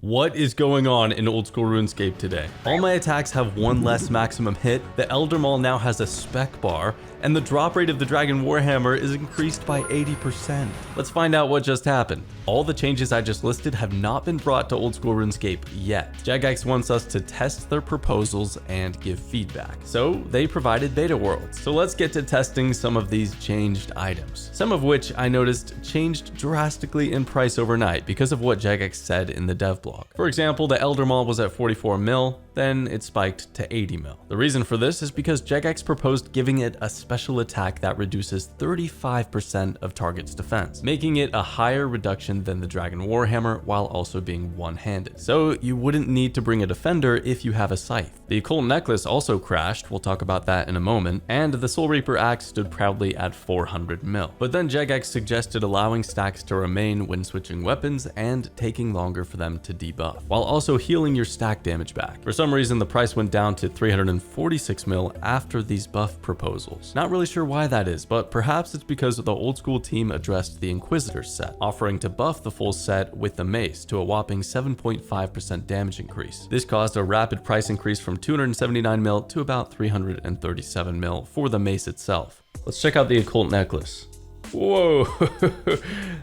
What is going on in old school RuneScape today? All my attacks have one less maximum hit, the Elder Maul now has a spec bar, and the drop rate of the Dragon Warhammer is increased by 80%. Let's find out what just happened. All the changes I just listed have not been brought to old school RuneScape yet. Jagex wants us to test their proposals and give feedback, so they provided beta worlds. So let's get to testing some of these changed items, some of which I noticed changed drastically in price overnight because of what Jagex said in the dev blog. For example, the Elder Maul was at 44 mil, then it spiked to 80 mil. The reason for this is because Jagex proposed giving it a special attack that reduces 35% of target's defense, making it a higher reduction than the Dragon Warhammer while also being one-handed. So you wouldn't need to bring a defender if you have a scythe. The Occult Necklace also crashed, we'll talk about that in a moment, and the Soul Reaper axe stood proudly at 400 mil. But then Jagex suggested allowing stacks to remain when switching weapons and taking longer for them to debuff, while also healing your stack damage back. For some reason, the price went down to 346 mil after these buff proposals. Not really sure why that is, but perhaps it's because the old school team addressed the Inquisitor set, offering to buff the full set with the mace to a whopping 7.5% damage increase. This caused a rapid price increase from 279 mil to about 337 mil for the mace itself. Let's check out the Occult Necklace. Whoa,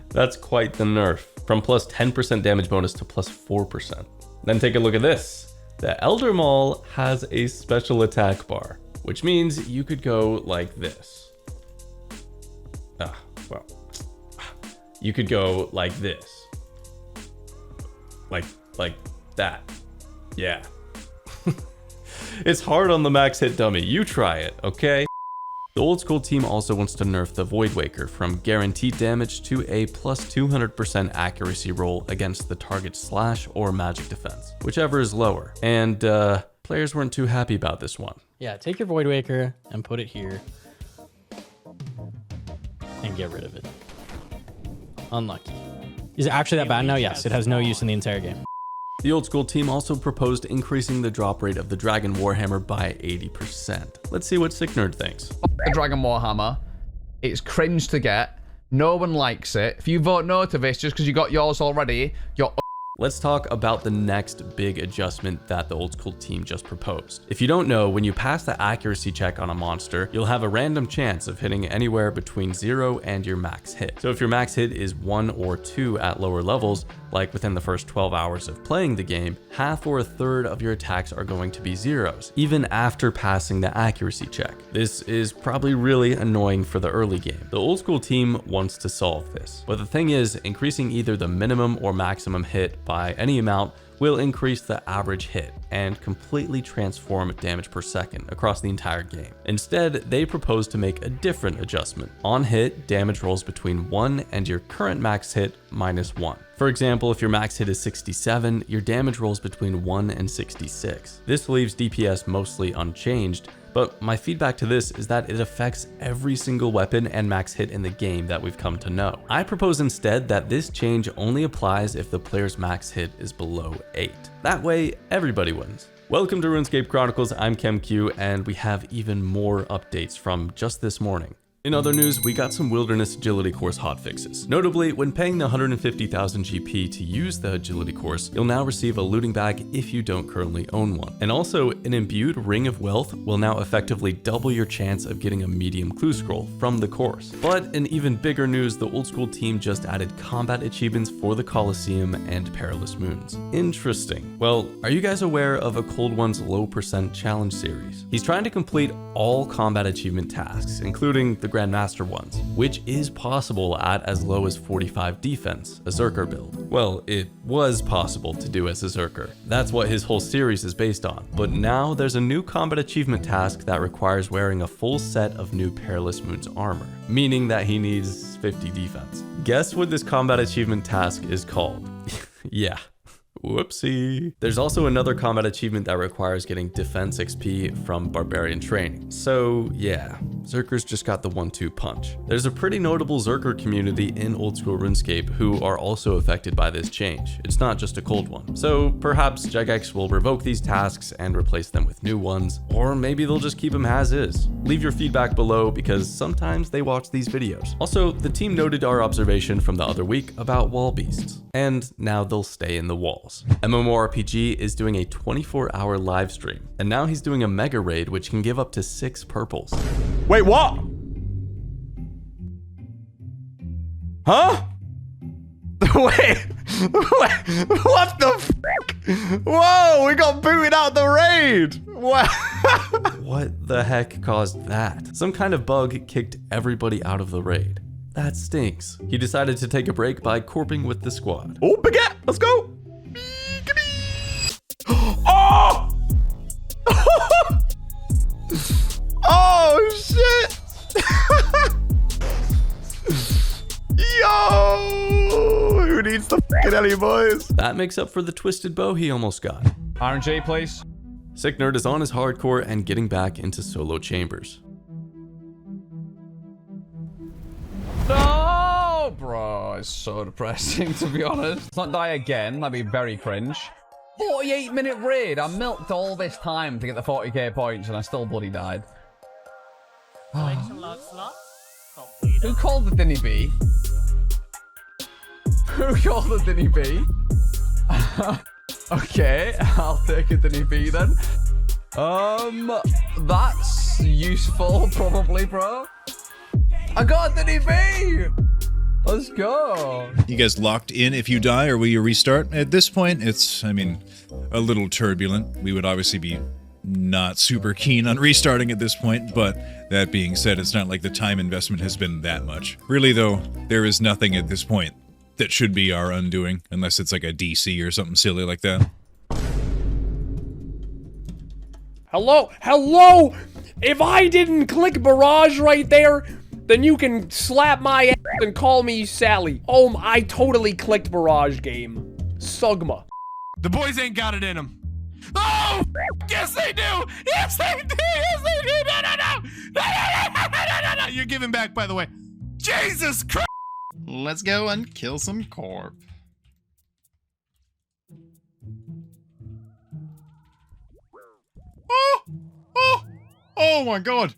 that's quite the nerf, from plus 10% damage bonus to plus 4%. Then take a look at this. The Elder Maul has a special attack bar, which means you could go like this. You could go like this. Like that. Yeah. It's hard on the max hit dummy. You try it, okay? The old school team also wants to nerf the Void Waker from guaranteed damage to a plus 200% accuracy roll against the target's slash or magic defense, whichever is lower. And players weren't too happy about this one. Yeah, take your Void Waker and put it here and get rid of it. Unlucky. Is it actually that bad now? Yes, it has no use in the entire game. The old school team also proposed increasing the drop rate of the Dragon Warhammer by 80%. Let's see what Sick Nerd thinks. The Dragon Warhammer, it's cringe to get. No one likes it. If you vote no to this just because you got yours already, you're... Let's talk about the next big adjustment that the old school team just proposed. If you don't know, when you pass the accuracy check on a monster, you'll have a random chance of hitting anywhere between 0 and your max hit. So if your max hit is 1 or 2 at lower levels, like within the first 12 hours of playing the game, half or a third of your attacks are going to be zeros, even after passing the accuracy check. This is probably really annoying for the early game. The old school team wants to solve this. But the thing is, increasing either the minimum or maximum hit by any amount will increase the average hit and completely transform damage per second across the entire game. Instead, they propose to make a different adjustment. On hit, damage rolls between 1 and your current max hit minus 1. For example, if your max hit is 67, your damage rolls between 1 and 66. This leaves DPS mostly unchanged, but my feedback to this is that it affects every single weapon and max hit in the game that we've come to know. I propose instead that this change only applies if the player's max hit is below 8. That way, everybody wins. Welcome to Runescape Chronicles, I'm KempQ, and we have even more updates from just this morning. In other news, we got some Wilderness Agility Course hotfixes. Notably, when paying the 150,000 GP to use the Agility Course, you'll now receive a looting bag if you don't currently own one. And also, an imbued Ring of Wealth will now effectively double your chance of getting a medium clue scroll from the course. But in even bigger news, the old school team just added combat achievements for the Colosseum and Perilous Moons. Interesting. Well, are you guys aware of AColdOne's low percent challenge series? He's trying to complete all combat achievement tasks, including the Grandmaster ones, which is possible at as low as 45 defense, a Zerker build. Well, it was possible to do as a Zerker. That's what his whole series is based on. But now there's a new combat achievement task that requires wearing a full set of new Perilous Moons armor, meaning that he needs 50 defense. Guess what this combat achievement task is called? Yeah. Whoopsie. There's also another combat achievement that requires getting defense XP from Barbarian training. So yeah, Zerkers just got the 1-2 punch. There's a pretty notable Zerker community in old school RuneScape who are also affected by this change. It's not just a cold one. So perhaps Jagex will revoke these tasks and replace them with new ones, or maybe they'll just keep them as is. Leave your feedback below because sometimes they watch these videos. Also, the team noted our observation from the other week about wall beasts, and now they'll stay in the walls. Chronicles. MMORPG is doing a 24-hour live stream, and now he's doing a mega raid which can give up to 6 purples. Wait, what? Huh? Wait, what the f***? Whoa, we got booted out the raid. Wow. What the heck caused that? Some kind of bug kicked everybody out of the raid. That stinks. He decided to take a break by corping with the squad. Oh, baguette, let's go. Oh! Oh, shit. Yo! Who needs the fucking Ellie, boys? That makes up for the twisted bow he almost got. RNG, please. Sick Nerd is on his hardcore and getting back into solo chambers. No, bro. It's so depressing, to be honest. Let's not die again. That'd be very cringe. 48-minute raid. I milked all this time to get the 40k points, and I still bloody died. Who called the Dinny Bee? Who called the Dinny Bee? Okay, I'll take a Dinny Bee then. That's useful, probably, bro. I got a Dinny Bee! Let's go. You guys locked in if you die, or will you restart? At this point, it's, I mean, a little turbulent. We would obviously be not super keen on restarting at this point, but that being said, it's not like the time investment has been that much. Really, though, there is nothing at this point that should be our undoing, unless it's like a DC or something silly like that. Hello? Hello? If I didn't click barrage right there, then you can slap my ass and call me Sally. Oh, I totally clicked barrage game. Sugma. The boys ain't got it in them. Oh, yes they do. Yes they do. Yes they do. No, no, no. No, no, no, no, no, no. You're giving back, by the way. Jesus Christ. Let's go and kill some corp. Oh my god.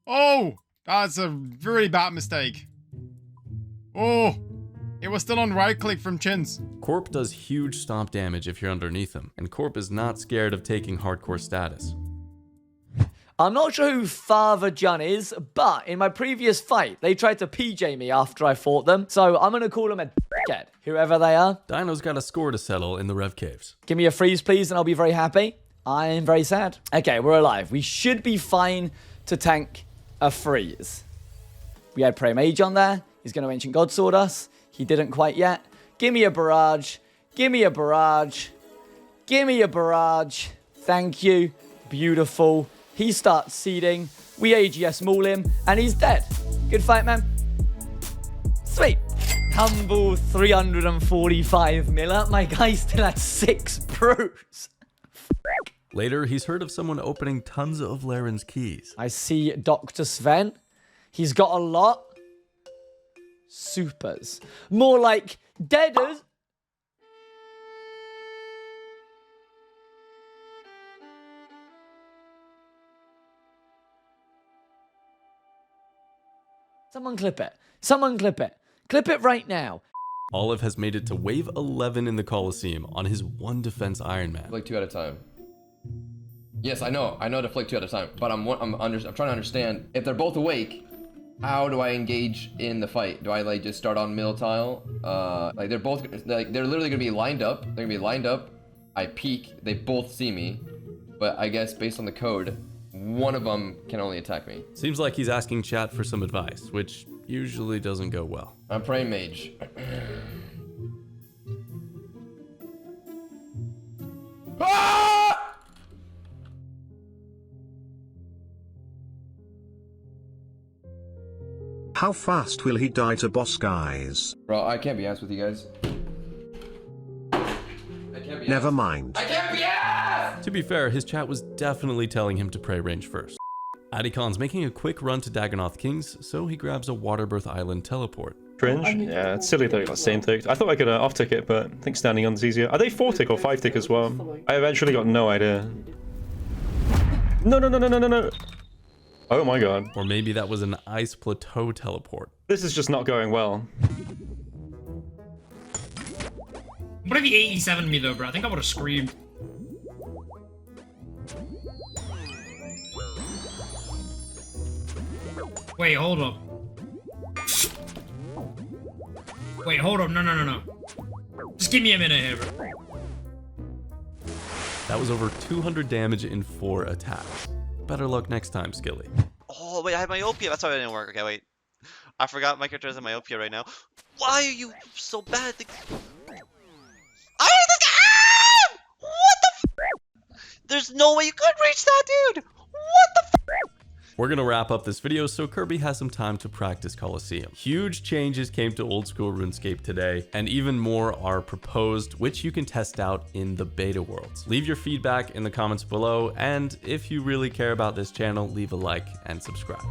Oh, that's a very bad mistake. Oh, it was still on right click from Chins. Corp does huge stomp damage if you're underneath him, and Corp is not scared of taking hardcore status. I'm not sure who Father John is, but in my previous fight, they tried to PJ me after I fought them, so I'm gonna call them a dickhead, whoever they are. Dino's got a score to settle in the Rev Caves. Give me a freeze, please, and I'll be very happy. I'm very sad. Okay, we're alive. We should be fine to tank a freeze. We had Prey Mage on there. He's gonna Ancient Godsword us. He didn't quite yet. Give me a barrage. Give me a barrage. Give me a barrage. Thank you. Beautiful. He starts seeding. We AGS maul him, and he's dead. Good fight, man. Sweet. Humble 345 miller. My guy still had 6 brews. Later, he's heard of someone opening tons of Laren's keys. I see Dr. Sven. He's got a lot. Supers. More like deaders. Someone clip it. Someone clip it. Clip it right now. Olive has made it to wave 11 in the Coliseum on his 1 defense Iron Man. Flick 2 at a time. Yes, I know to flick 2 at a time, but I'm trying to understand, if they're both awake, how do I engage in the fight? Do I like just start on middle tile? Like they're literally gonna be lined up. They're gonna be lined up. I peek, they both see me, but I guess based on the code, one of them can only attack me. Seems like he's asking chat for some advice, which usually doesn't go well. I'm Prey Mage. Ah! How fast will he die to boss guys? Bro, I can't be honest with you guys. Never mind. I can't be asked! To be fair, his chat was definitely telling him to pray range first. Aatykon's making a quick run to Dagonoth Kings, so he grabs a Waterbirth Island teleport. Cringe? Yeah, it's silly they got same tick. I thought I could off tick it, but I think standing on's easier. Are they 4 tick or 5 tick as well? I eventually got no idea. No, no, no, no, no, no, no. Oh my god. Or maybe that was an Ice Plateau teleport. This is just not going well. What if he 87 me though, bro? I think I would have screamed. Wait, hold up. Wait, hold up. No. Just give me a minute here, bro. That was over 200 damage in 4 attacks. Better luck next time, Skilly. Oh, wait, I have myopia. That's why it didn't work. Okay, wait. I forgot my character has a myopia right now. Why are you so bad at the... I hate this guy! Ah! What the f... There's no way you could reach that, dude! What the f... We're gonna wrap up this video so Kirby has some time to practice Coliseum. Huge changes came to old school RuneScape today, and even more are proposed, which you can test out in the beta worlds. Leave your feedback in the comments below, and if you really care about this channel, leave a like and subscribe.